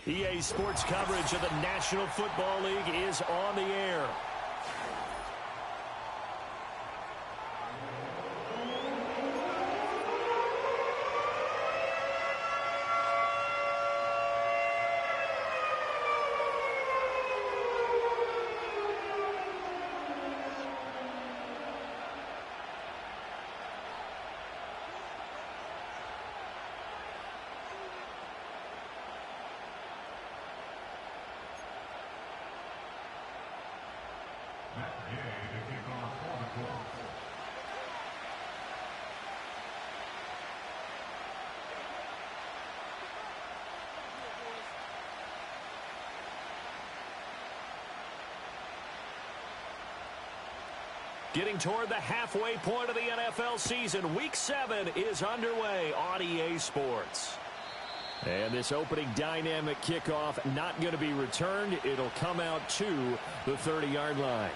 EA Sports coverage of the National Football League is on the air. Getting toward the halfway point of the NFL season, Week 7 is underway on EA Sports. And this opening dynamic kickoff not going to be returned. It'll come out to the 30-yard line.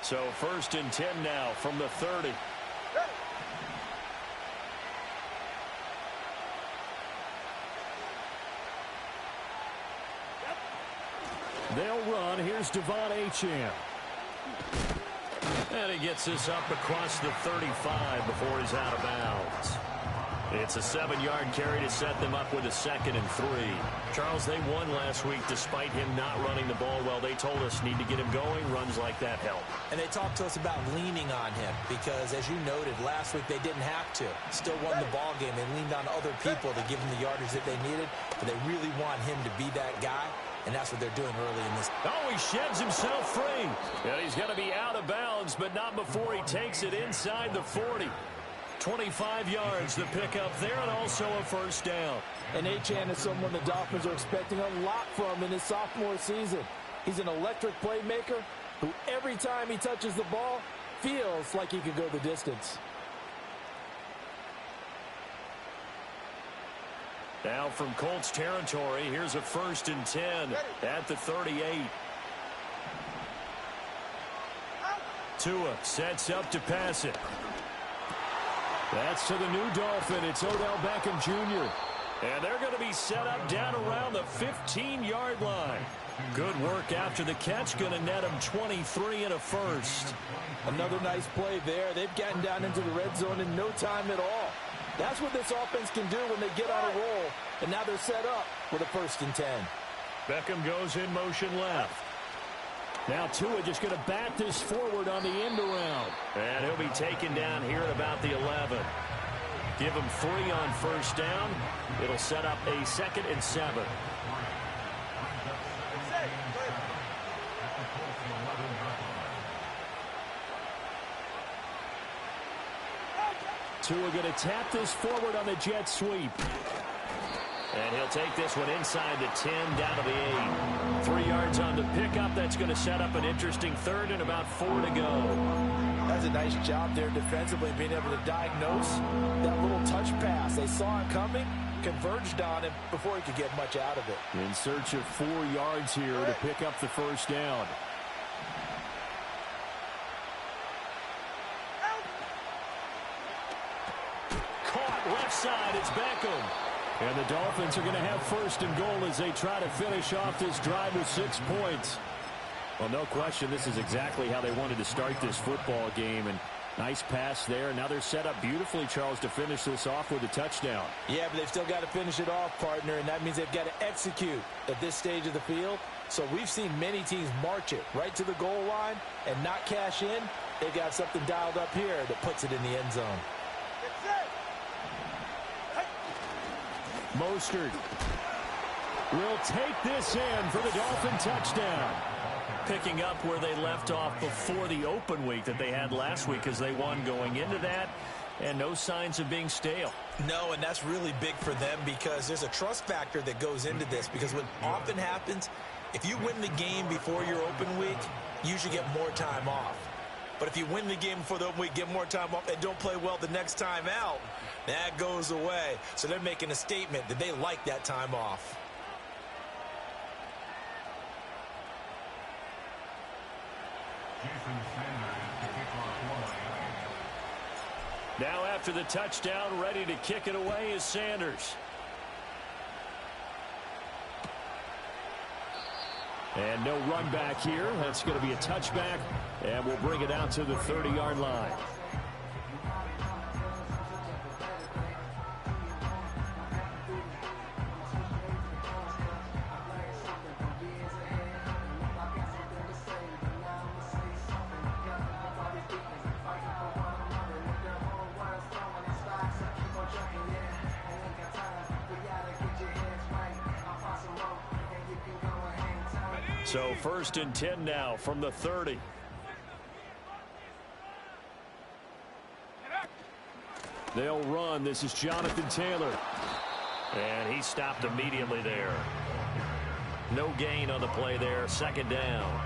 So 1st and 10 now from the 30. They'll run. Here's Devon Achane. And he gets this up across the 35 before he's out of bounds. It's a 7-yard carry to set them up with a 2nd and 3. Charles, they won last week despite him not running the ball well. They told us need to get him going. Runs like that help. And they talked to us about leaning on him because, as you noted, last week they didn't have to. Still won the ball game. They leaned on other people to give them the yardage that they needed. But they really want him to be that guy. And that's what they're doing early in this. Oh, he sheds himself free. And he's going to be out of bounds, but not before he takes it inside the 40. 25 yards the pickup there, and also a 1st down. And Achane is someone the Dolphins are expecting a lot from in his sophomore season. He's an electric playmaker who every time he touches the ball feels like he could go the distance. Now from Colts territory, here's a 1st and 10 at the 38. Tua sets up to pass it. That's to the new Dolphin. It's Odell Beckham Jr. And they're going to be set up down around the 15-yard line. Good work after the catch. Going to net him 23 and a 1st. Another nice play there. They've gotten down into the red zone in no time at all. That's what this offense can do when they get on a roll. And now they're set up with a 1st and 10. Beckham goes in motion left. Now Tua just going to bat this forward on the end around. And he'll be taken down here at about the 11. Give him 3 on 1st down. It'll set up a 2nd and 7. Tua going to tap this forward on the jet sweep. And he'll take this one inside the 10, down to the 8. 3 yards on the pickup. That's going to set up an interesting 3rd and about 4 to go. That's a nice job there defensively, being able to diagnose that little touch pass. They saw it coming, converged on him before he could get much out of it. In search of 4 yards here to pick up the 1st down. Caught left side. It's Beckham. And the Dolphins are going to have 1st and goal as they try to finish off this drive with 6 points. Well, no question, this is exactly how they wanted to start this football game. And nice pass there. Now they're set up beautifully, Charles, to finish this off with a touchdown. Yeah, but they've still got to finish it off, partner, and that means they've got to execute at this stage of the field. So we've seen many teams march it right to the goal line and not cash in. They've got something dialed up here that puts it in the end zone. Mostert will take this in for the Dolphin touchdown. Picking up where they left off before the open week that they had last week as they won going into that. And no signs of being stale. No, and that's really big for them because there's a trust factor that goes into this. Because what often happens, if you win the game before your open week, you usually get more time off. But if you win the game before the open week, get more time off, and don't play well the next time out, that goes away. So they're making a statement that they like that time off. Now after the touchdown, ready to kick it away is Sanders. And no run back here. That's going to be a touchback, and we'll bring it out to the 30-yard line. So 1st and 10 now from the 30. They'll run. This is Jonathan Taylor. And he stopped immediately there. No gain on the play there. 2nd down.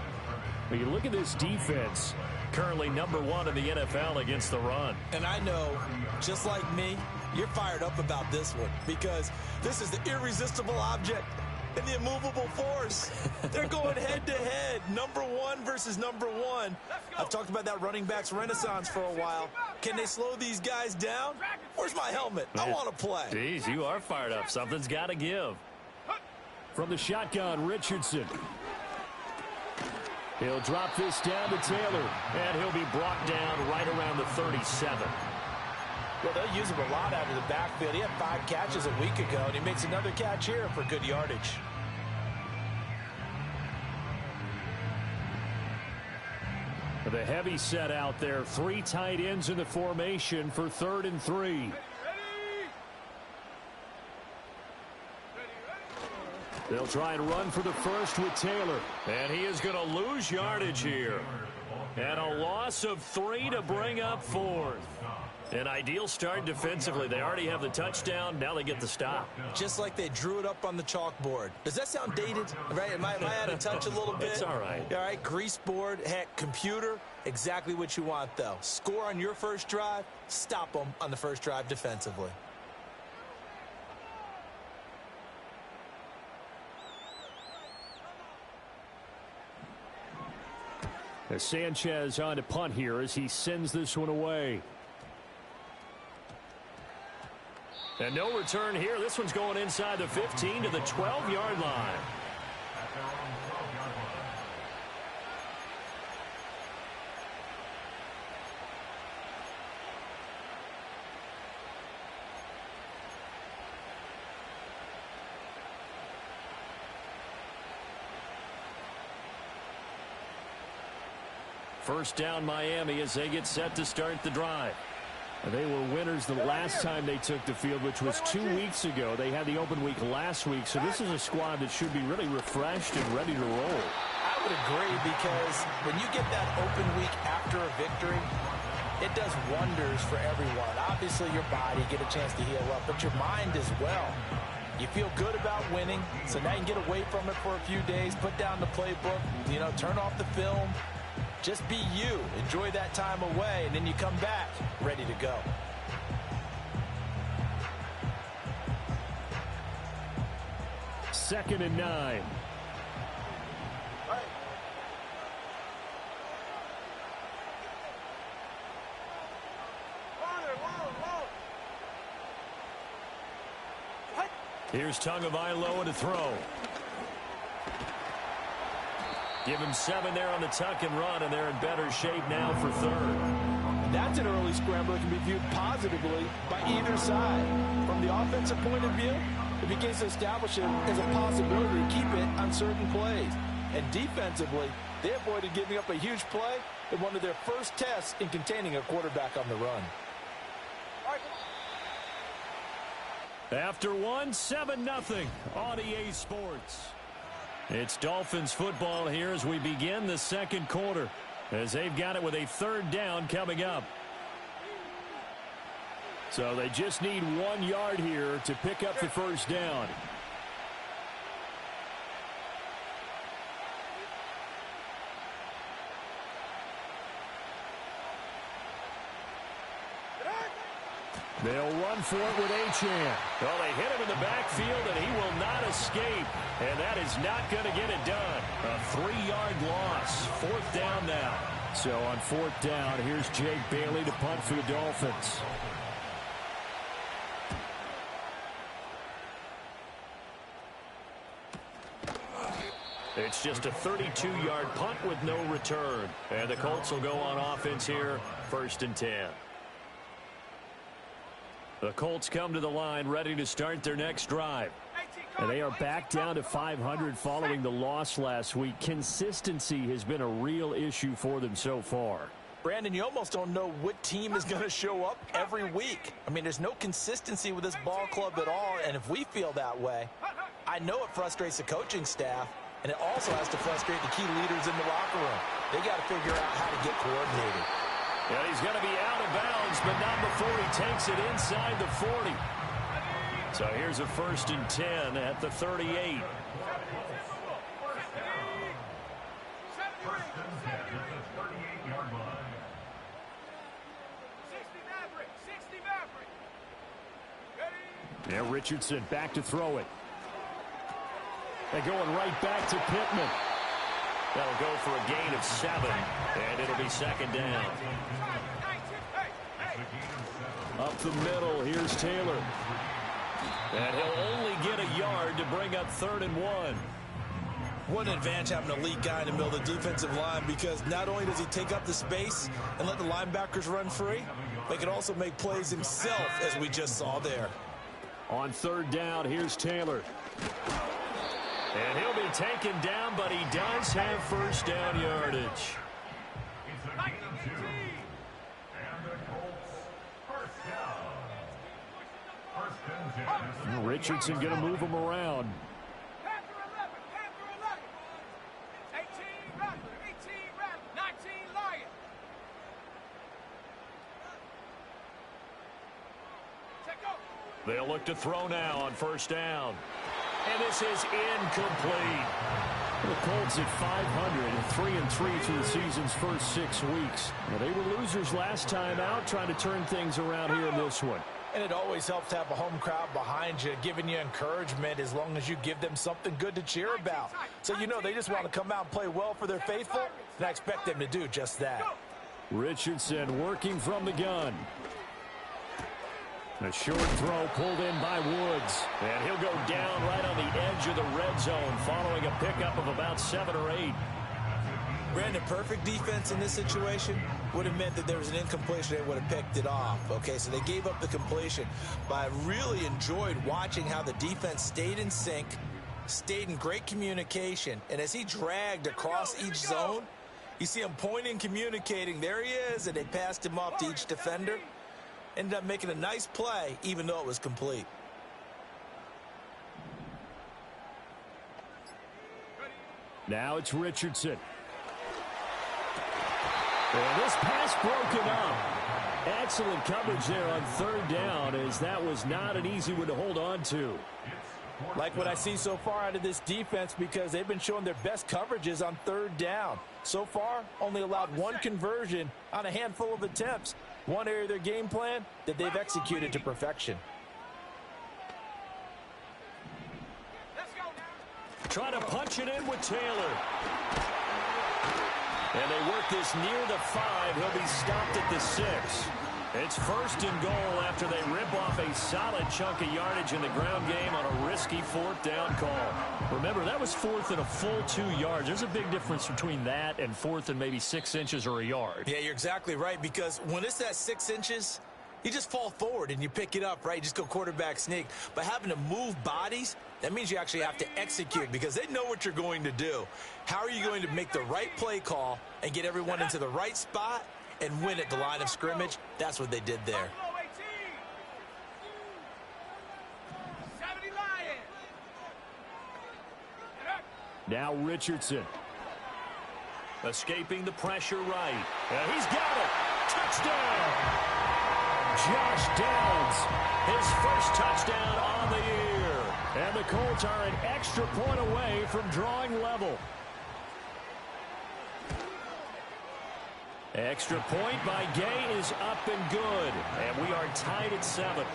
When you look at this defense, currently #1 in the NFL against the run. And I know, just like me, you're fired up about this one because this is the irresistible object and the immovable force. They're going head-to-head, #1 versus #1. I've talked about that running backs renaissance for a while. Can they slow these guys down? Where's my helmet? I want to play. Jeez, you are fired up. Something's got to give. From the shotgun, Richardson. He'll drop this down to Taylor, and he'll be brought down right around the 37. Well, they'll use him a lot out of the backfield. He had 5 catches a week ago, and he makes another catch here for good yardage. The heavy set out there. 3 tight ends in the formation for 3rd and 3. They'll try and run for the first with Taylor. And he is going to lose yardage here. And a loss of 3 to bring up 4th. An ideal start defensively. They already have the touchdown. Now they get the stop. Just like they drew it up on the chalkboard. Does that sound dated? Right? Am I out of touch a little bit? It's all right. All right, grease board, heck, computer, exactly what you want, though. Score on your first drive, stop them on the first drive defensively. As Sanchez on to punt here as he sends this one away. And no return here. This one's going inside the 15 to the 12-yard line. First down Miami as they get set to start the drive. They were winners the last time they took the field, which was 2 weeks ago. They had the open week last week, so this is a squad that should be really refreshed and ready to roll. I would agree because when you get that open week after a victory, it does wonders for everyone. Obviously, your body get a chance to heal up, but your mind as well. You feel good about winning, so now you can get away from it for a few days, put down the playbook, turn off the film. Just be you. Enjoy that time away, and then you come back ready to go. Second and 9. Here's Tagovailoa to throw. Give him 7 there on the tuck and run, and they're in better shape now for 3rd. That's an early scramble that can be viewed positively by either side. From the offensive point of view, it begins to establish it as a possibility to keep it on certain plays. And defensively, they avoided giving up a huge play in one of their first tests in containing a quarterback on the run. After one, 7-0 on EA Sports. It's Dolphins football here as we begin the second quarter, as they've got it with a 3rd down coming up. So they just need 1 yard here to pick up the first down. They'll run for it with Achane. Well, they hit him in the backfield, and he will not escape. And that is not going to get it done. A 3-yard loss. 4th down now. So on 4th down, here's Jake Bailey to punt for the Dolphins. It's just a 32-yard punt with no return. And the Colts will go on offense here, 1st and 10. The Colts come to the line ready to start their next drive. And they are back down to 500 following the loss last week. Consistency has been a real issue for them so far. Brandon, you almost don't know what team is going to show up every week. I mean, there's no consistency with this ball club at all, and if we feel that way, I know it frustrates the coaching staff, and it also has to frustrate the key leaders in the locker room. They got to figure out how to get coordinated. And he's going to be out of bounds, but not before he takes it inside the 40. So here's a 1st and 10 at the 38. Now Richardson back to throw it. They're going right back to Pittman. That'll go for a gain of 7, and it'll be 2nd down. Up the middle, here's Taylor. And he'll only get a yard to bring up 3rd and 1. What an advantage having an elite guy in the middle of the defensive line, because not only does he take up the space and let the linebackers run free, but he can also make plays himself, as we just saw there. On 3rd down, here's Taylor. And he'll be taken down, but he does have 1st down yardage. Richardson going to move him around. They'll look to throw now on 1st down. And this is incomplete. The Colts at 500, 3-3 through the season's first 6 weeks. Now, they were losers last time out, trying to turn things around here in this one. And it always helps to have a home crowd behind you, giving you encouragement as long as you give them something good to cheer about. So you know they just want to come out and play well for their faithful, and I expect them to do just that. Richardson working from the gun. A short throw pulled in by Woods. And he'll go down right on the edge of the red zone following a pickup of about 7 or 8. Brandon, perfect defense in this situation would have meant that there was an incompletion. They would have picked it off. Okay, so they gave up the completion. But I really enjoyed watching how the defense stayed in sync, stayed in great communication. And as he dragged across each zone, you see him pointing, communicating. There he is, and they passed him off to each defender. Ended up making a nice play, even though it was complete. Now it's Richardson. And this pass broken up. Excellent coverage there on 3rd down, as that was not an easy one to hold on to. Like what I see so far out of this defense, because they've been showing their best coverages on 3rd down. So far, only allowed 1 conversion on a handful of attempts. One area of their game plan that they've executed to perfection. Try to punch it in with Taylor. And they work this near the 5. He'll be stopped at the 6. It's 1st and goal after they rip off a solid chunk of yardage in the ground game on a risky 4th down call. Remember, that was 4th and a full 2 yards. There's a big difference between that and 4th and maybe 6 inches or a yard. Yeah, you're exactly right, because when it's that 6 inches, you just fall forward and you pick it up, right? You just go quarterback sneak. But having to move bodies, that means you actually have to execute, because they know what you're going to do. How are you going to make the right play call and get everyone into the right spot and win at the line of scrimmage? That's what they did there. Now Richardson. Escaping the pressure right. And he's got it. Touchdown. Josh Downs, his first touchdown on the year. And the Colts are an extra point away from drawing level. Extra point by Gay is up and good. And we are tied at 7.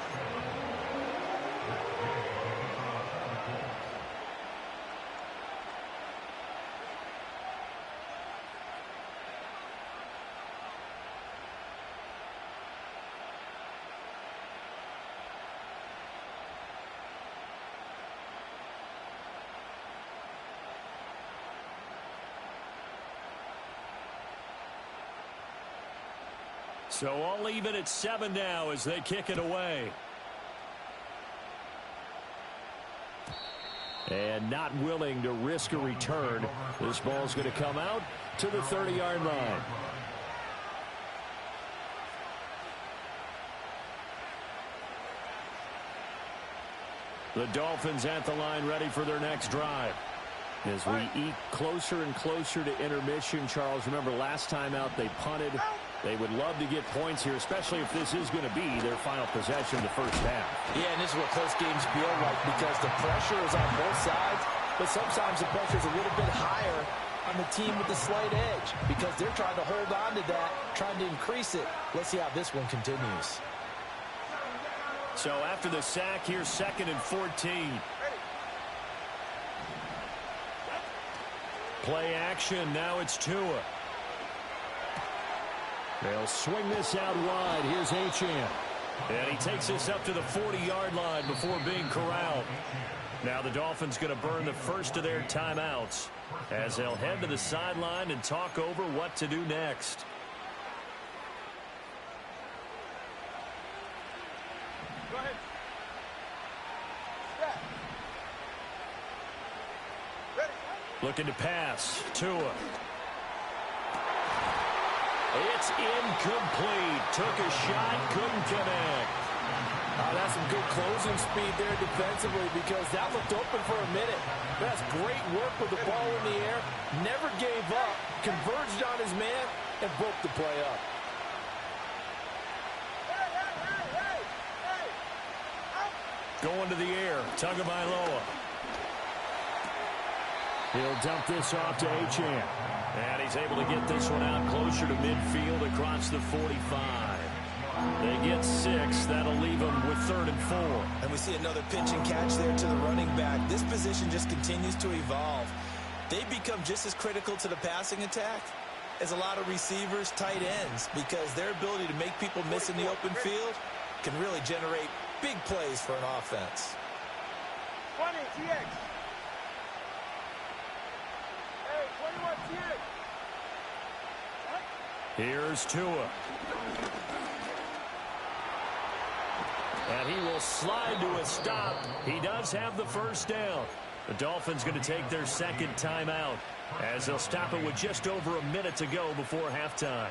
So I'll leave it at 7 now as they kick it away. And not willing to risk a return. This ball's going to come out to the 30-yard line. The Dolphins at the line, ready for their next drive. As we eke closer and closer to intermission, Charles, remember last time out they punted. They would love to get points here, especially if this is going to be their final possession of the first half. Yeah, and this is what close games feel like because the pressure is on both sides, but sometimes the pressure is a little bit higher on the team with the slight edge because they're trying to hold on to that, trying to increase it. Let's see how this one continues. So after the sack, here's 2nd and 14. Play action. Now it's Tua. They'll swing this out wide. Here's Achane. And he takes this up to the 40-yard line before being corralled. Now the Dolphins going to burn the first of their timeouts as they'll head to the sideline and talk over what to do next. Looking to pass. Tua. It's incomplete. Took a shot, couldn't connect. That's some good closing speed there defensively because that looked open for a minute. That's great work with the ball in the air. Never gave up. Converged on his man and broke the play up. Going to the air. Tagovailoa. He'll dump this off to Achane. And he's able to get this one out closer to midfield across the 45. They get 6. That'll leave them with 3rd and 4. And we see another pitch and catch there to the running back. This position just continues to evolve. They become just as critical to the passing attack as a lot of receivers, tight ends, because their ability to make people miss in the open field can really generate big plays for an offense. 20, TX. Here's Tua. And he will slide to a stop. He does have the first down. The Dolphins going to take their 2nd timeout as they'll stop it with just over a minute to go before halftime.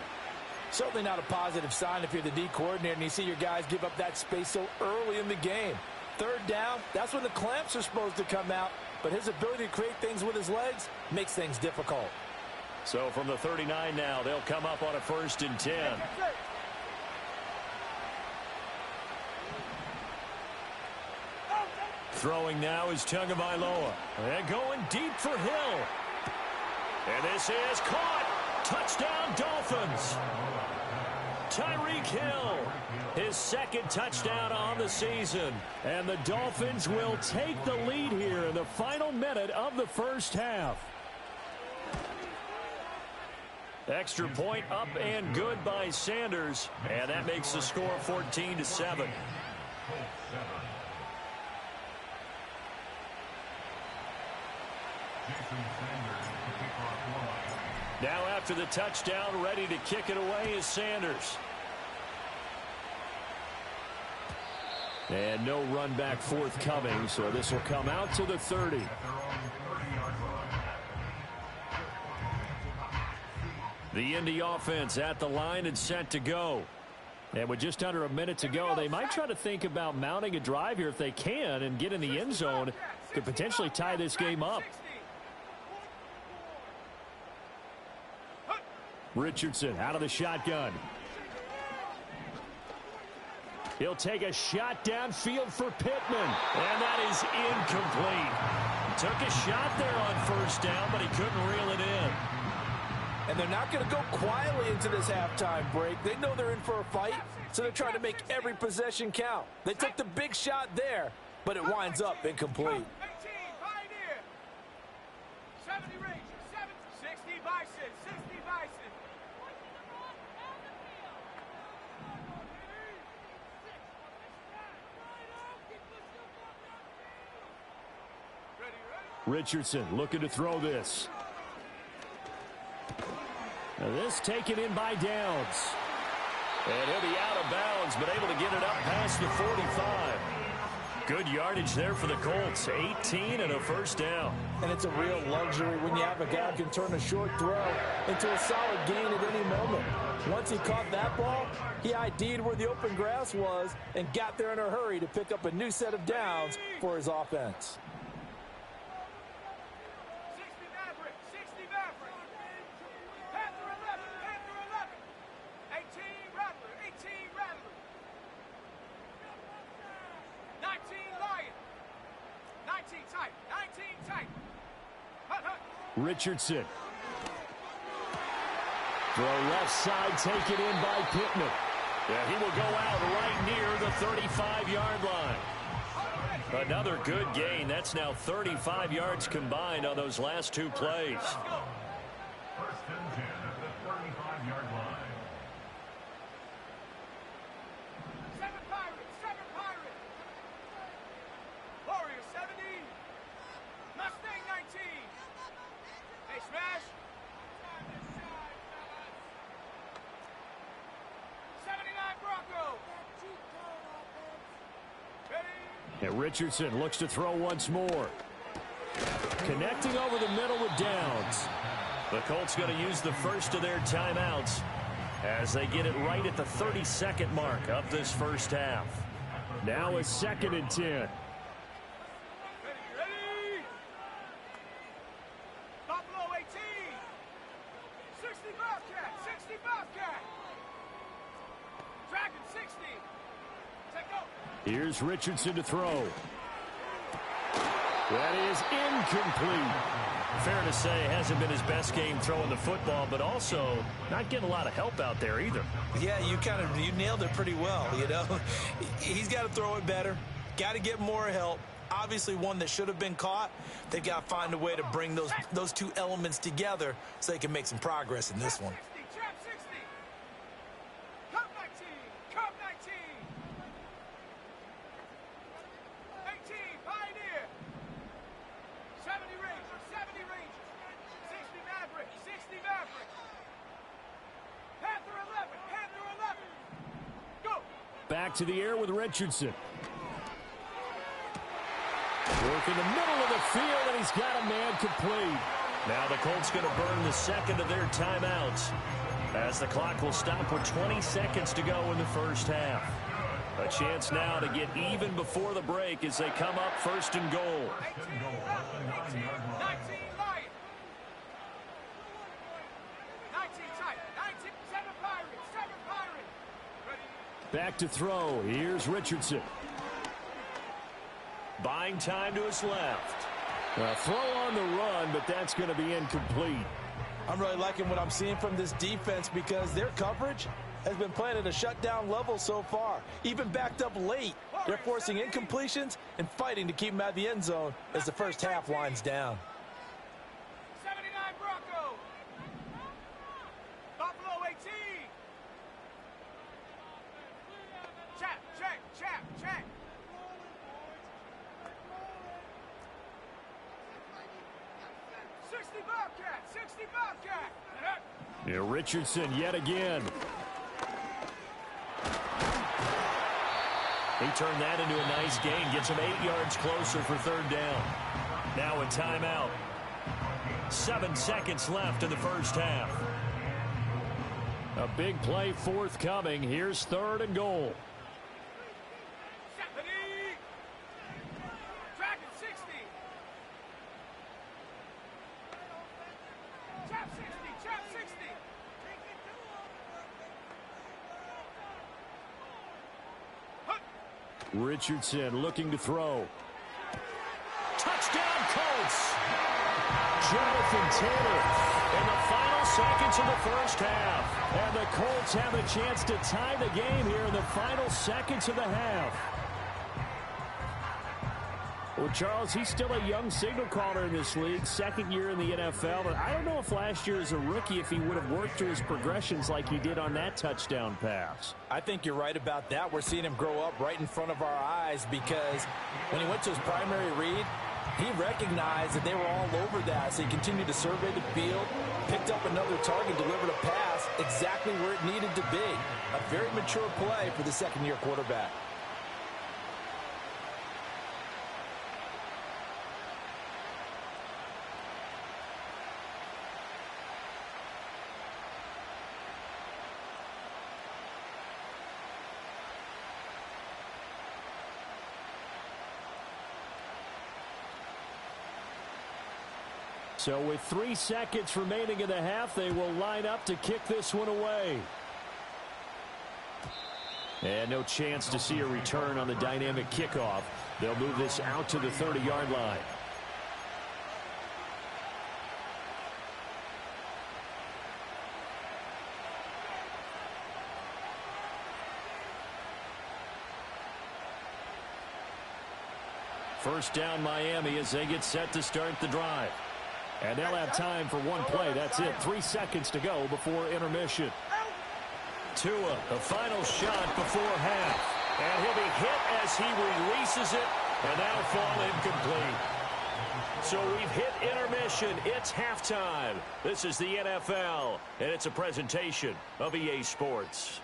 Certainly not a positive sign if you're the D coordinator and you see your guys give up that space so early in the game. 3rd down, that's when the clamps are supposed to come out, but his ability to create things with his legs makes things difficult. So from the 39 now, they'll come up on a 1st and 10. Throwing now is Tagovailoa. And going deep for Hill. And this is caught. Touchdown, Dolphins. Tyreek Hill, his 2nd touchdown on the season. And the Dolphins will take the lead here in the final minute of the first half. Extra point up and good by Sanders. And that makes the score 14-7. Now after the touchdown, ready to kick it away is Sanders. And no run back forthcoming, so this will come out to the 30. The Indy offense at the line and set to go. And with just under a minute to go, they might try to think about mounting a drive here if they can and get in the end zone. Could potentially tie this game up. Richardson out of the shotgun. He'll take a shot downfield for Pittman. And that is incomplete. Took a shot there on 1st down, but he couldn't reel it in. And they're not going to go quietly into this halftime break. They know they're in for a fight, so they're trying to make every possession count. They took the big shot there, but it winds up incomplete. 18, Pioneer. 70 Rangers, 60 Bison, 60 Bison. Richardson looking to throw this. Now this taken in by Downs. And he'll be out of bounds, but able to get it up past the 45. Good yardage there for the Colts. 18 and a first down. And it's a real luxury when you have a guy who can turn a short throw into a solid gain at any moment. Once he caught that ball, he ID'd where the open grass was and got there in a hurry to pick up a new set of downs for his offense. 60 Maverick, 60 Maverick. Panther 11, Panther 11. 18 Rattler, 18 Rattler. 19 Lion. 19 tight, 19 tight. Hut, hut. Richardson. Throw left side, taken in by Pittman. Yeah, he will go out right near the 35-yard line. Another good gain. That's now 35 yards combined on those last two plays. First and 10 at the 35-yard line. 7 Pirates, 7 Pirates. Warrior 70. Mustang 19. Hey, Smash. 79 Bronco. Ready? And Richardson looks to throw once more. Connecting over the middle with downs. The Colts going to use the first of their timeouts as they get it right at the 32nd mark of this first half. Now a 2nd and 10. Ready, ready. Buffalo 18. 60 Bobcat, 60 Bobcat. Dragon 60. Take go. Here's Richardson to throw. That is incomplete. Fair to say, it hasn't been his best game throwing the football, but also not getting a lot of help out there either. Yeah, you nailed it pretty well, you know. He's got to throw it better. Got to get more help. Obviously one that should have been caught. They've got to find a way to bring those two elements together so they can make some progress in this one. 60, trap 60. Cup 19, cup 19. 18, Pioneer. 70 Rangers, 70 Rangers. 60 Maverick, 60 Maverick. Panther 11, Panther 11. Go. Back to the air with Richardson. Work in the middle of the field, and he's got a man complete. Now the Colts going to burn the second of their timeouts as the clock will stop with 20 seconds to go in the first half. A chance now to get even before the break as they come up first and goal. 18 Lion. 19 tight, 19, 7 Pirates, 7 Pirates. Ready? Back to throw. Here's Richardson. Buying time to his left. A throw on the run, but that's going to be incomplete. I'm really liking what I'm seeing from this defense because their coverage has been playing at a shutdown level so far. Even backed up late, they're forcing incompletions and fighting to keep them out of the end zone as the first half winds down. 79 Bronco. Buffalo 18. Check, check, check, check. 60 Bobcat, 60 Bobcat. Yeah, Richardson yet again. He turned that into a nice gain. Gets him 8 yards closer for third down. Now a timeout. 7 seconds left in the first half. A big play forthcoming. Here's third and goal. Dragon 60. Chap 60, chap 60. Richardson looking to throw. Touchdown Colts! Jonathan Taylor in the final seconds of the first half. And the Colts have a chance to tie the game here in the final seconds of the half. Well, Charles, he's still a young signal caller in this league, second year in the NFL. But I don't know if last year as a rookie, if he would have worked through his progressions like he did on that touchdown pass. I think you're right about that. We're seeing him grow up right in front of our eyes because when he went to his primary read, He recognized that they were all over that, so he continued to survey the field, picked up another target, delivered a pass exactly where it needed to be. A very mature play for the second-year quarterback. So with 3 seconds remaining in the half, they will line up to kick this one away. And no chance to see a return on the dynamic kickoff. They'll move this out to the 30-yard line. First down Miami as they get set to start the drive. And they'll have time for one play. That's it. 3 seconds to go before intermission. Tua, the final shot before half. And he'll be hit as he releases it. And that'll fall incomplete. So we've hit intermission. It's halftime. This is the NFL. And it's a presentation of EA Sports.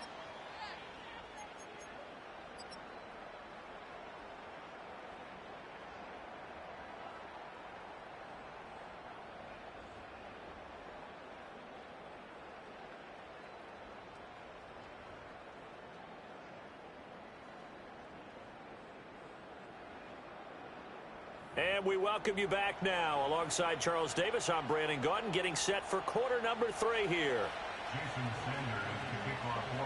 And we welcome you back now. Alongside Charles Davis, I'm Brandon Gaudin, getting set for quarter number 3 here. Jason Sanders to kick off for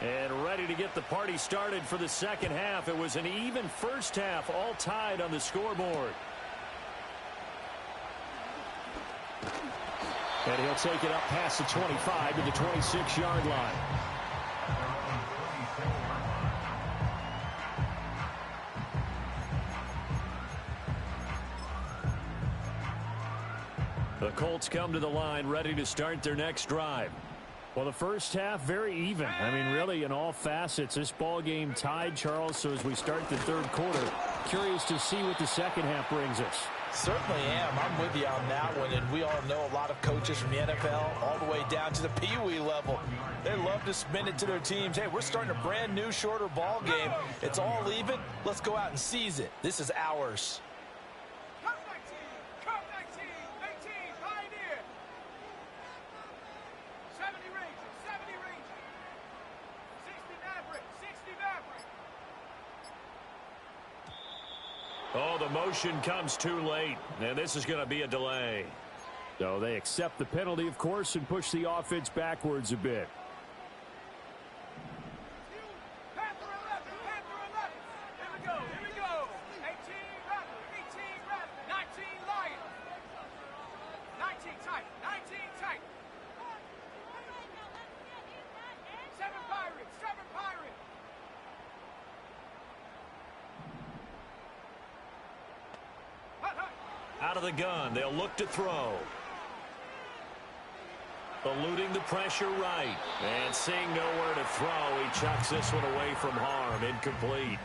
Miami. And ready to get the party started for the second half. It was an even first half, all tied on the scoreboard. And he'll take it up past the 25 to the 26-yard line. The Colts come to the line ready to start their next drive. Well, the first half, very even. I mean, really, in all facets, this ball game tied, Charles. So as we start the third quarter, curious to see what the second half brings us. Certainly am. I'm with you on that one. And we all know a lot of coaches from the NFL all the way down to the Pee-wee level. They love to spin it to their teams. Hey, we're starting a brand new, shorter ball game. It's all even. Let's go out and seize it. This is ours. Oh, the motion comes too late, and this is going to be a delay. So they accept the penalty, of course, and push the offense backwards a bit. Out of the gun, they'll look to throw. Eluding the pressure right. And seeing nowhere to throw, he chucks this one away from harm. Incomplete.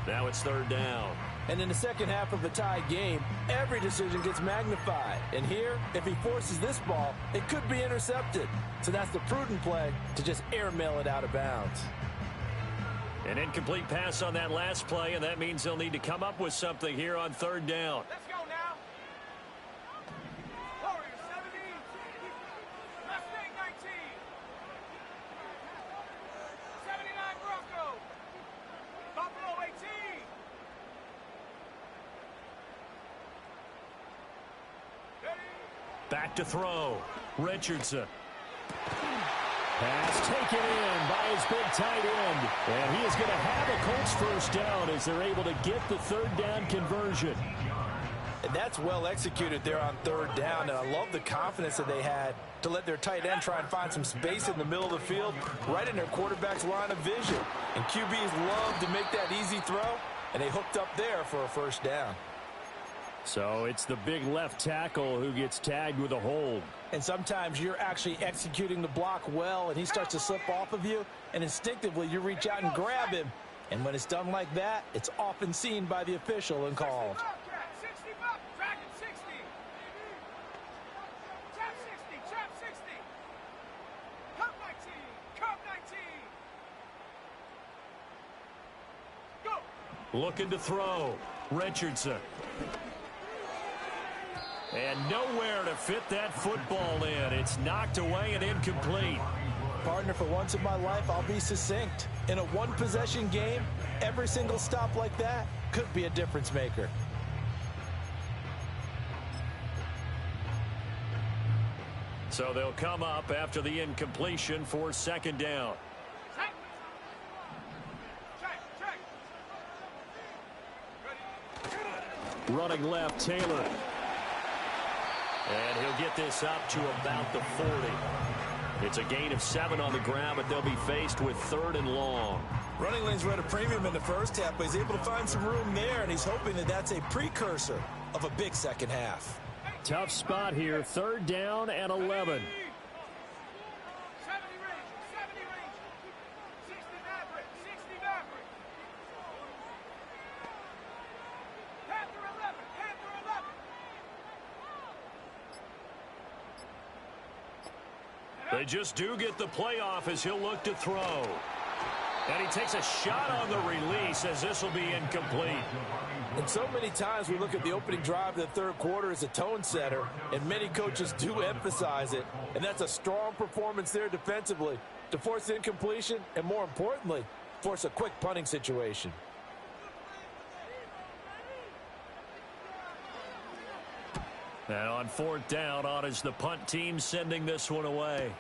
Now it's third down. And in the second half of a tied game, every decision gets magnified. And here, if he forces this ball, it could be intercepted. So that's the prudent play to just airmail it out of bounds. An incomplete pass on that last play, and that means they'll need to come up with something here on third down. Let's go now. Warriors 70. Mustang 19. 79 Bronco. Buffalo 18. Ready? Back to throw. Richardson. Pass taken in by his big tight end. And he is going to have a Colts first down as they're able to get the third down conversion. And that's well executed there on third down. And I love the confidence that they had to let their tight end try and find some space in the middle of the field, right in their quarterback's line of vision. And QBs love to make that easy throw, and they hooked up there for a first down. So it's the big left tackle who gets tagged with a hold. And sometimes you're actually executing the block well, and he starts to slip off of you, and instinctively you reach out and grab him. And when it's done like that, it's often seen by the official and called. 60 bucks, Dragon 60. Chap 60, Chap 60. Cup 19, Cup 19. Go. Looking to throw. Richardson. And nowhere to fit that football in. It's knocked away and incomplete. Partner, for once in my life, I'll be succinct. In a one-possession game, every single stop like that could be a difference maker. So they'll come up after the incompletion for second down. Running left, Taylor. And he'll get this up to about the 40. It's a gain of 7 on the ground, but they'll be faced with 3rd and long. Running lanes were at a premium in the first half, but he's able to find some room there, and he's hoping that that's a precursor of a big second half. Tough spot here, 3rd down and 11. 70 range, 60 Maverick, 60 Maverick. Panther 11, Panther 11. They just do get the playoff as he'll look to throw. And he takes a shot on the release as this will be incomplete. And so many times we look at the opening drive of the third quarter as a tone setter, and many coaches do emphasize it. And that's a strong performance there defensively to force incompletion and, more importantly, force a quick punting situation. And on 4th down, on is the punt team sending this one away.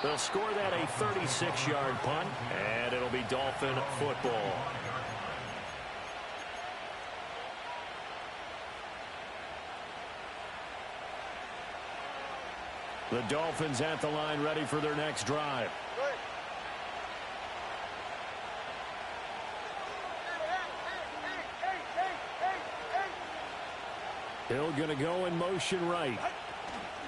They'll score that a 36-yard punt, and it'll be Dolphin football. The Dolphins at the line, ready for their next drive. Hill going to go in motion right.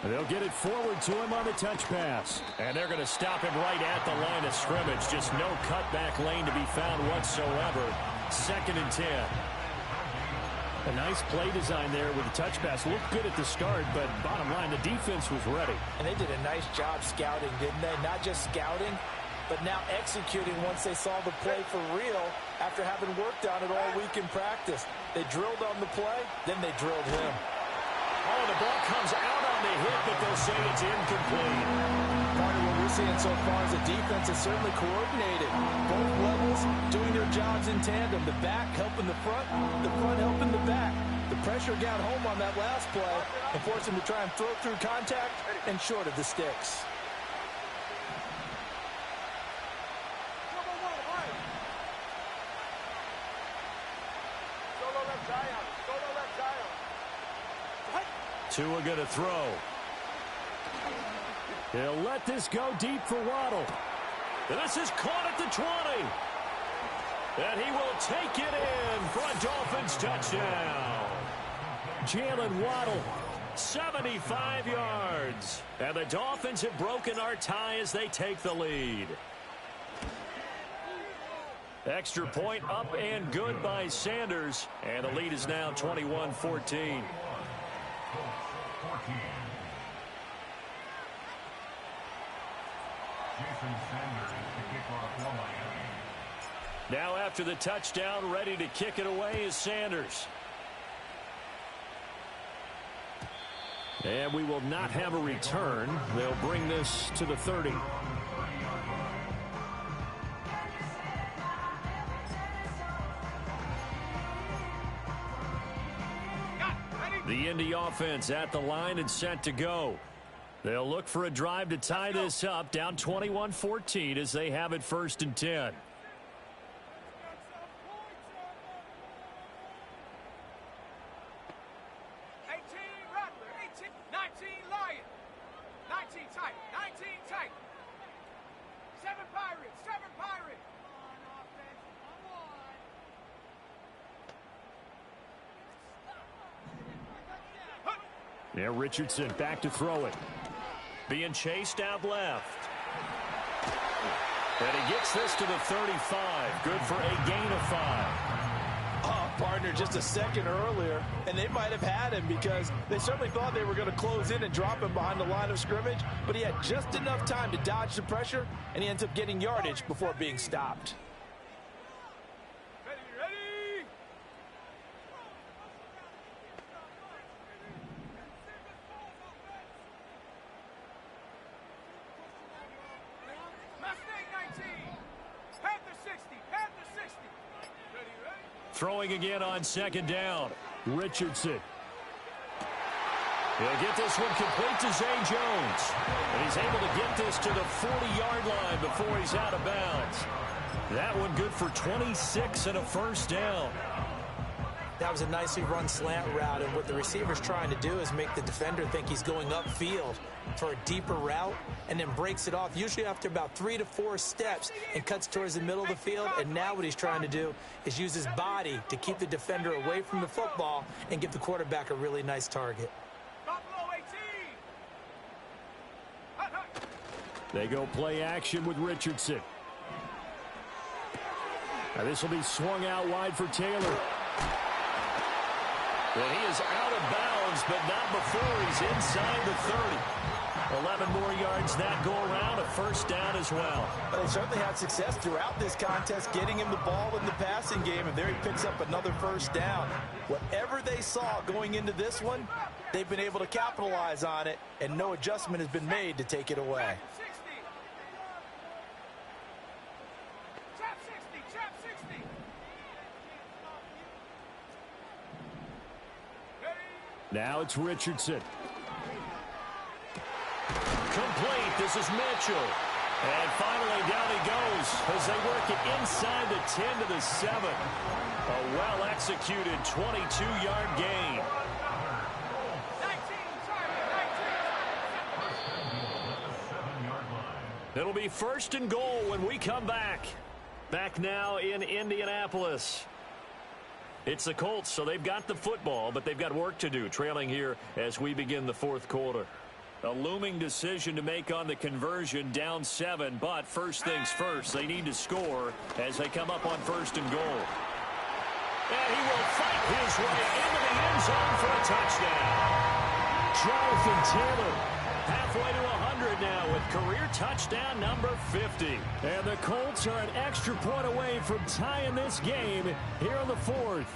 They'll get it forward to him on the touch pass. And they're going to stop him right at the line of scrimmage. Just no cutback lane to be found whatsoever. 2nd and 10. A nice play design there with the touch pass. Looked good at the start, but bottom line, the defense was ready. And they did a nice job scouting, didn't they? Not just scouting, but now executing once they saw the play for real after having worked on it all week in practice. They drilled on the play, then they drilled him. Oh, the ball comes out on the hit, but they'll say it's incomplete. Part of what we're seeing so far is the defense is certainly coordinated. Both levels doing their jobs in tandem. The back helping the front helping the back. The pressure got home on that last play and forced him to try and throw through contact and short of the sticks. Tua going to throw. He'll let this go deep for Waddle. This is caught at the 20. And he will take it in for a Dolphins touchdown. Jalen Waddle, 75 yards. And the Dolphins have broken our tie as they take the lead. Extra point up and good by Sanders. And the lead is now 21-14. Now after the touchdown, ready to kick it away is Sanders. And we will not have a return. They'll bring this to the 30. The Indy offense at the line and set to go. They'll look for a drive to tie this up, down 21-14 as they have it 1st and 10. Now Richardson back to throw it. Being chased out left. And he gets this to the 35. Good for a gain of 5. Oh, partner, just a second earlier, and they might have had him because they certainly thought they were going to close in and drop him behind the line of scrimmage, but he had just enough time to dodge the pressure, and he ends up getting yardage before being stopped. Ready. Mustang 19. Panther 60. Panther 60. Ready. Throwing again on second down. Richardson. He'll get this one complete to Zay Jones. And he's able to get this to the 40-yard line before he's out of bounds. That one good for 26 and a first down. That was a nicely run slant route, and what the receiver's trying to do is make the defender think he's going upfield for a deeper route and then breaks it off, usually after about 3 to 4 steps, and cuts towards the middle of the field. And now what he's trying to do is use his body to keep the defender away from the football and give the quarterback a really nice target. Buffalo 18. They go play action with Richardson. Now this will be swung out wide for Taylor. Well, he is out of bounds, but not before he's inside the 30. 11 more yards that go around, a first down as well. But they certainly had success throughout this contest, getting him the ball in the passing game, and there he picks up another first down. Whatever they saw going into this one, they've been able to capitalize on it, and no adjustment has been made to take it away. 60. Chap 60. Chap 60. Now it's Richardson. Complete. This is Mitchell. And finally down he goes as they work it inside the 10 to the 7. A well-executed 22-yard gain. 19. It'll be first and goal when we come back. Back now in Indianapolis. It's the Colts, so they've got the football, but they've got work to do, trailing here as we begin the fourth quarter. A looming decision to make on the conversion, down 7, but first things first, they need to score as they come up on first and goal. And he will fight his way into the end zone for a touchdown. Jonathan Taylor, halfway to 100 now with career touchdown number 50. And the Colts are an extra point away from tying this game here in the fourth.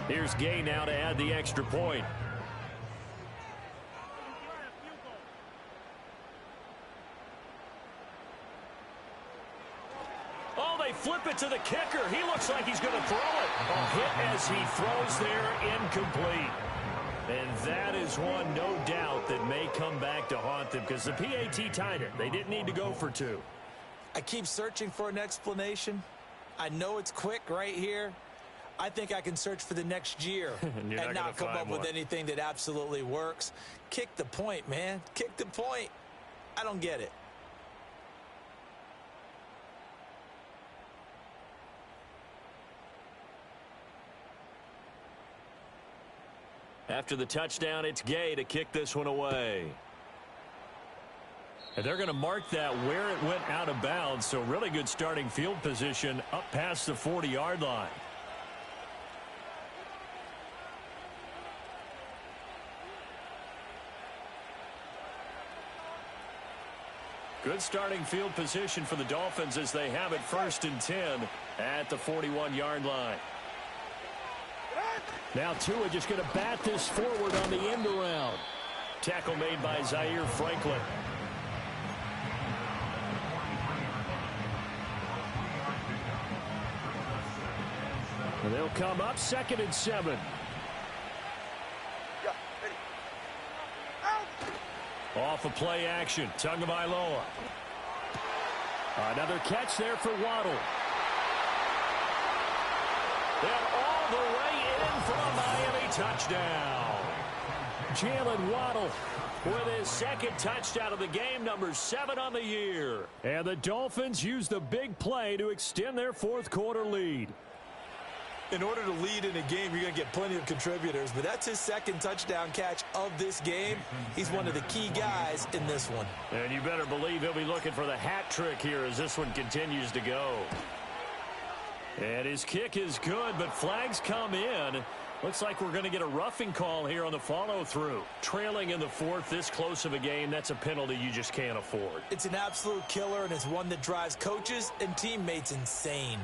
Here's Gay now to add the extra point. Oh, they flip it to the kicker. He looks like he's going to throw it. A hit as he throws there, incomplete. And that is one, no doubt, that may come back to haunt them because the PAT tied it. They didn't need to go for 2. I keep searching for an explanation. I know it's quick right here. I think I can search for the next year and not come up with anything that absolutely works. Kick the point, man. Kick the point. I don't get it. After the touchdown, it's Gay to kick this one away. And they're going to mark that where it went out of bounds, so really good starting field position up past the 40-yard line. Good starting field position for the Dolphins as they have it first and 10 at the 41-yard line. Now Tua just going to bat this forward on the end around. Tackle made by Zaire Franklin. And they'll come up 2nd and 7. Off of play action. Tagovailoa. Another catch there for Waddle. And all the way in for a Miami touchdown. Jalen Waddle with his 2nd touchdown of the game, number 7 on the year. And the Dolphins use the big play to extend their fourth quarter lead. In order to lead in a game, you're going to get plenty of contributors, but that's his second touchdown catch of this game. He's one of the key guys in this one. And you better believe he'll be looking for the hat trick here as this one continues to go. And his kick is good, but flags come in. Looks like we're going to get a roughing call here on the follow-through. Trailing in the fourth, this close of a game, that's a penalty you just can't afford. It's an absolute killer, and it's one that drives coaches and teammates insane.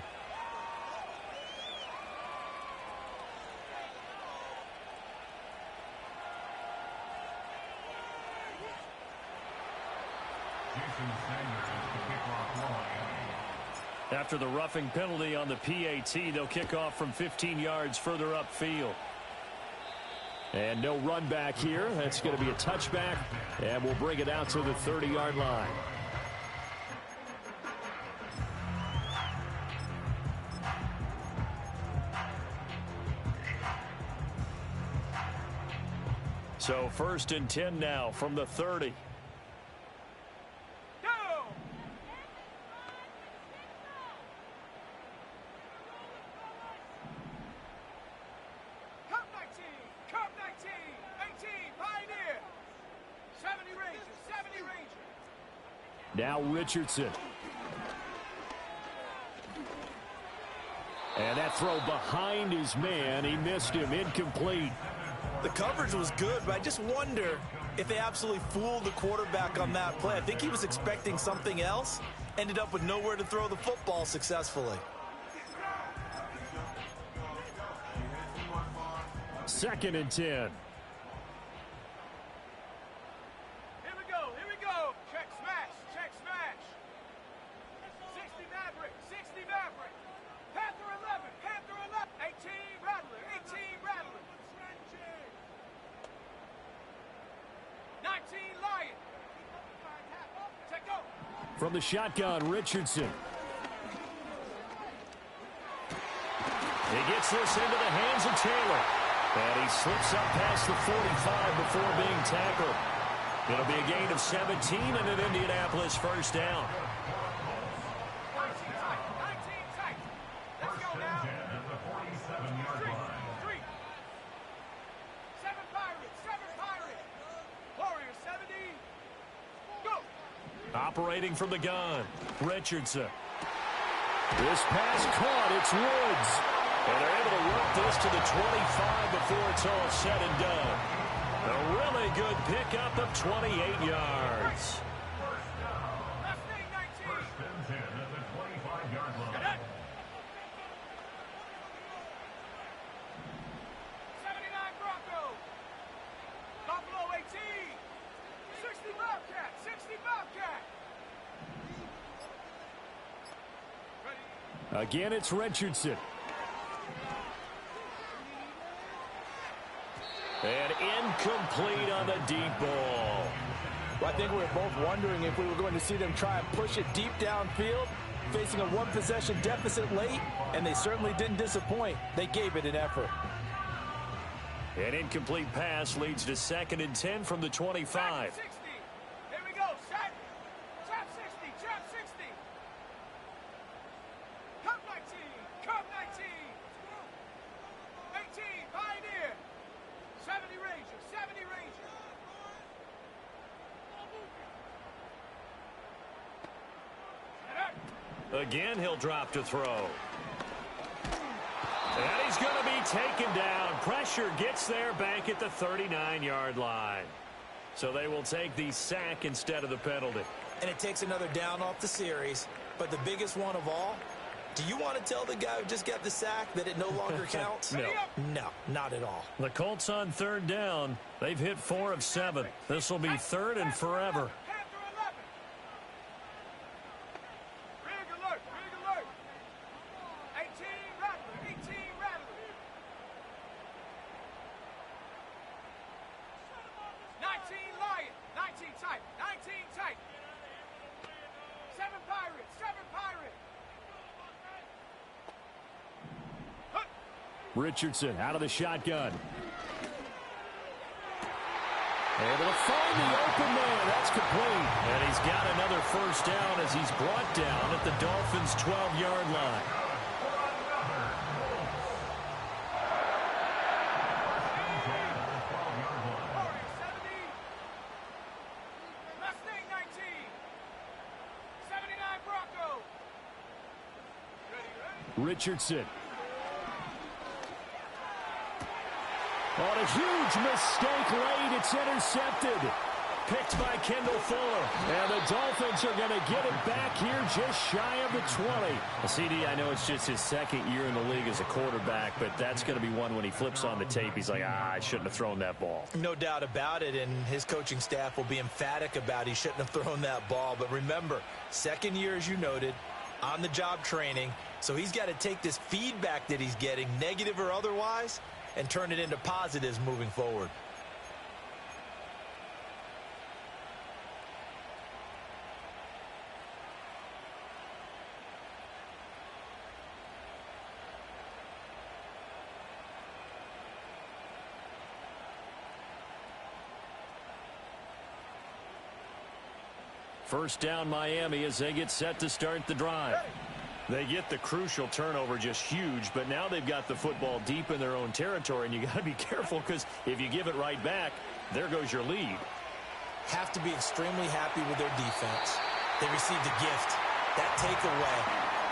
After the roughing penalty on the PAT, they'll kick off from 15 yards further upfield. And no run back here. That's going to be a touchback, and we'll bring it out to the 30-yard line. So 1st and 10 now from the 30. Now Richardson. And that throw behind his man. He missed him. Incomplete. The coverage was good, but I just wonder if they absolutely fooled the quarterback on that play. I think he was expecting something else. Ended up with nowhere to throw the football successfully. 2nd and 10. From the shotgun, Richardson. He gets this into the hands of Taylor. And he slips up past the 45 before being tackled. It'll be a gain of 17 and an Indianapolis first down. Operating from the gun, Richardson. This pass caught. It's Woods. And they're able to work this to the 25 before it's all said and done. A really good pickup of 28 yards. Again, it's Richardson. And incomplete on the deep ball. Well, I think we were both wondering if we were going to see them try and push it deep downfield, facing a one-possession deficit late, and they certainly didn't disappoint. They gave it an effort. An incomplete pass leads to 2nd and 10 from the 25. Here we go. Set. Trap 60. Trap 60. Cup 19. Cup 19. 18. Pioneer. 70 Ranger. 70 Ranger. Again, he'll drop to throw. And he's going to be taken down. Pressure gets there back at the 39-yard line. So they will take the sack instead of the penalty. And it takes another down off the series. But the biggest one of all, do you want to tell the guy who just got the sack that it no longer counts? No. No, not at all. The Colts on 3rd down. They've hit 4 of 7. This will be 3rd and forever. Richardson out of the shotgun. Able to find the open man. That's complete. And he's got another first down as he's brought down at the Dolphins' 12-yard line. Richardson. On a huge mistake late, it's intercepted. Picked by Kendall Fuller. And the Dolphins are going to get it back here just shy of the 20. Well, CD, I know it's just his second year in the league as a quarterback, but that's going to be one when he flips on the tape. He's like, I shouldn't have thrown that ball. No doubt about it, and his coaching staff will be emphatic about he shouldn't have thrown that ball. But remember, second year, as you noted, on-the-job training. So he's got to take this feedback that he's getting, negative or otherwise, and turn it into positives moving forward. First down Miami as they get set to start the drive. They get the crucial turnover, just huge, but now they've got the football deep in their own territory, and you got to be careful because if you give it right back, there goes your lead. Have to be extremely happy with their defense. They received a gift. That takeaway,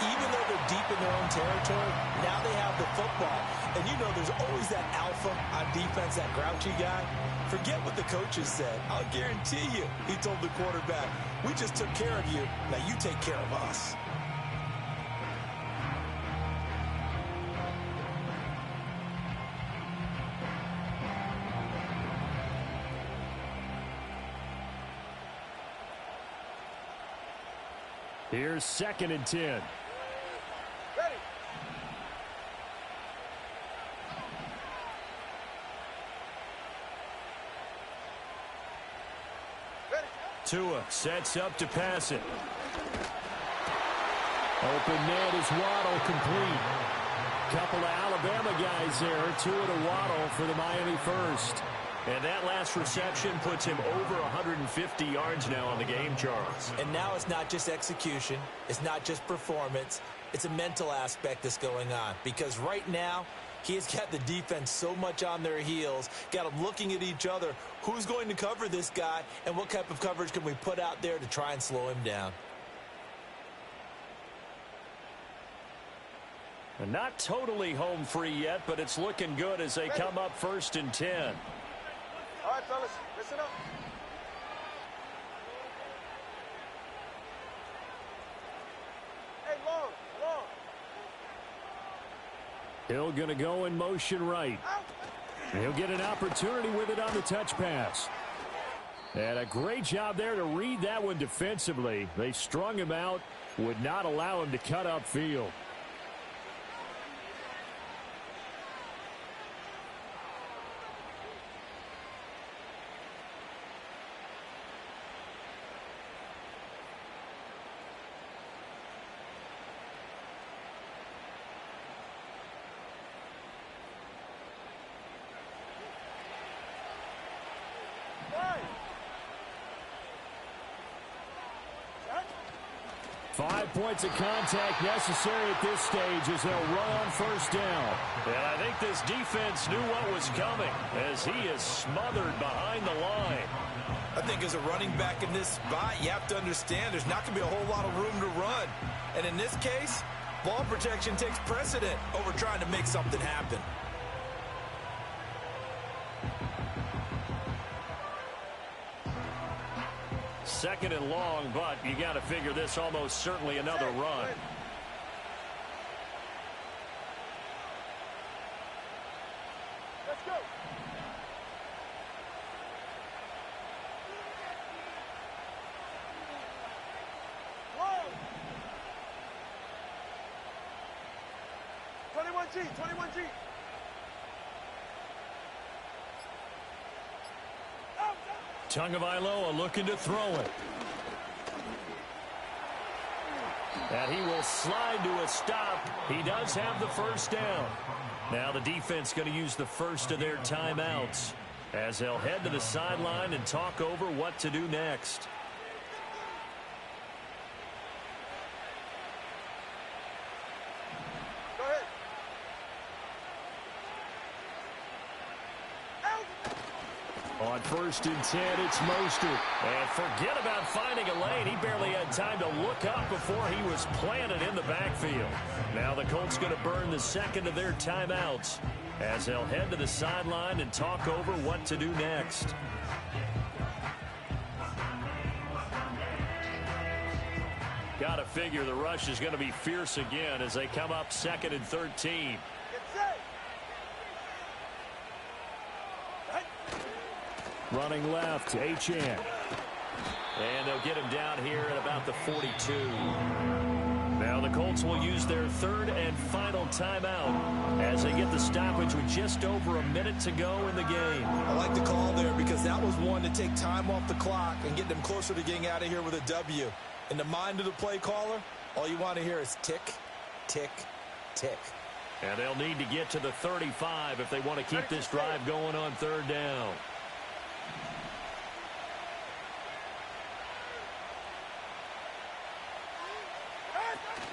even though they're deep in their own territory, now they have the football. And you know there's always that alpha on defense, that grouchy guy. Forget what the coaches said. I'll guarantee you, he told the quarterback, we just took care of you. Now you take care of us. Here's 2nd and 10. Ready. Tua sets up to pass it. Open net is Waddle, complete. Couple of Alabama guys there. Tua to Waddle for the Miami first. And that last reception puts him over 150 yards now on the game, Charles. And now it's not just execution. It's not just performance. It's a mental aspect that's going on. Because right now, he has got the defense so much on their heels, got them looking at each other. Who's going to cover this guy, and what type of coverage can we put out there to try and slow him down? And not totally home free yet, but it's looking good as they come up 1st and 10. All right, fellas, listen up. Hey, long. Hill going to go in motion right. He'll get an opportunity with it on the touch pass. And a great job there to read that one defensively. They strung him out, would not allow him to cut upfield. Five points of contact necessary at this stage as they'll run on 1st down. And I think this defense knew what was coming as he is smothered behind the line. I think as a running back in this spot, you have to understand there's not going to be a whole lot of room to run. And in this case, ball protection takes precedent over trying to make something happen. Second and long, but you got to figure this almost certainly another run. Let's go. Long. 21G. Tagovailoa looking to throw it. And he will slide to a stop. He does have the 1st down. Now the defense going to use the first of their timeouts as they'll head to the sideline and talk over what to do next. Go ahead. On 1st and 10, it's Mostert. And forget about finding a lane. He barely had time to look up before he was planted in the backfield. Now the Colts going to burn the second of their timeouts as they'll head to the sideline and talk over what to do next. Got to figure the rush is going to be fierce again as they come up 2nd and 13. Running left, H.N. And they'll get him down here at about the 42. Now the Colts will use their 3rd and final timeout as they get the stoppage with just over a minute to go in the game. I like the call there because that was one to take time off the clock and get them closer to getting out of here with a W. In the mind of the play caller, all you want to hear is tick, tick, tick. And they'll need to get to the 35 if they want to keep this drive going on 3rd down.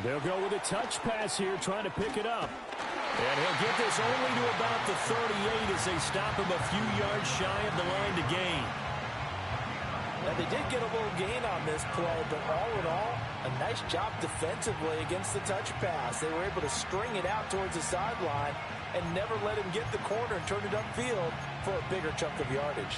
They'll go with a touch pass here, trying to pick it up. And he'll get this only to about the 38 as they stop him a few yards shy of the line to gain. Now, they did get a little gain on this play, but all in all, a nice job defensively against the touch pass. They were able to string it out towards the sideline and never let him get the corner and turn it upfield for a bigger chunk of yardage.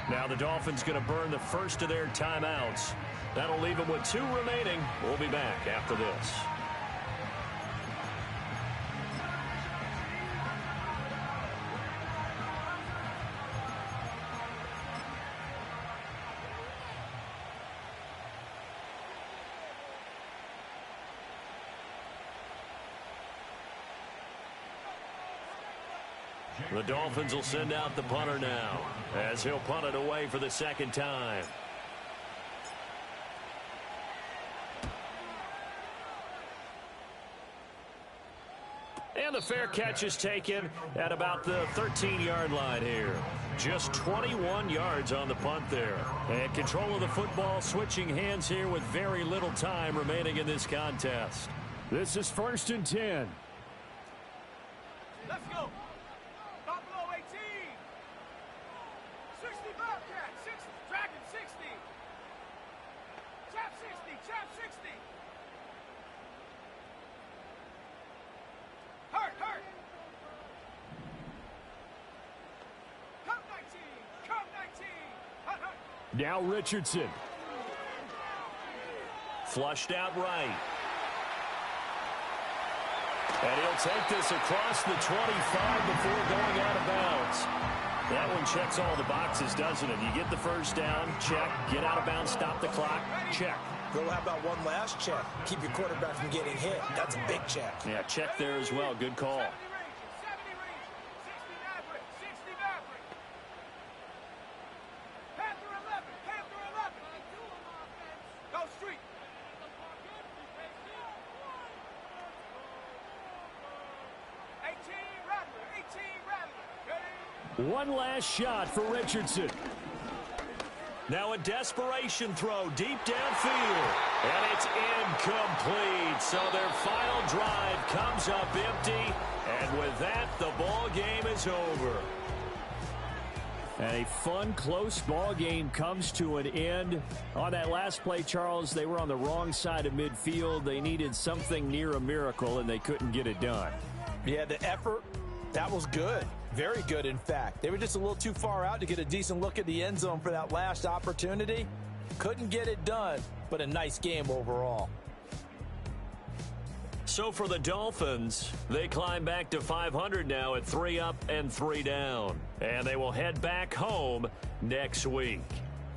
Now the Dolphins going to burn the first of their timeouts. That'll leave them with 2 remaining. We'll be back after this. The Dolphins will send out the punter now as he'll punt it away for the 2nd time. And the fair catch is taken at about the 13-yard line here. Just 21 yards on the punt there. And control of the football switching hands here with very little time remaining in this contest. This is 1st and 10. Let's go. Buffalo 18. 60 Bobcat. 60. Dragon 60. Chap 60. Chap 60. Hurt. Come 19. Come 19. Hut. Now Richardson. Flushed out right. And he'll take this across the 25 before going out of bounds. That one checks all the boxes, doesn't it? You get the first down, check. Get out of bounds, stop the clock, check. Bill, how about one last check? Keep your quarterback from getting hit. That's a big check. Yeah, check there as well. Good call. 70 Rangers. 60 Mavericks. 60 Mavericks. Panther 11. Panther 11. Go street. 18 Rattler. 18 Rattler. Ready? One last shot for Richardson. Now a desperation throw deep downfield. And it's incomplete. So their final drive comes up empty. And with that, the ball game is over. And a fun, close ball game comes to an end. On that last play, Charles, they were on the wrong side of midfield. They needed something near a miracle, and they couldn't get it done. Yeah, the effort, that was good. Very good, in fact. They were just a little too far out to get a decent look at the end zone for that last opportunity. Couldn't get it done, but a nice game overall. So for the Dolphins, they climb back to 500 now at 3 up and 3 down. And they will head back home next week.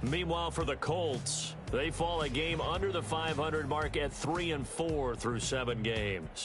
Meanwhile, for the Colts, they fall a game under the 500 mark at 3-4 through 7 games.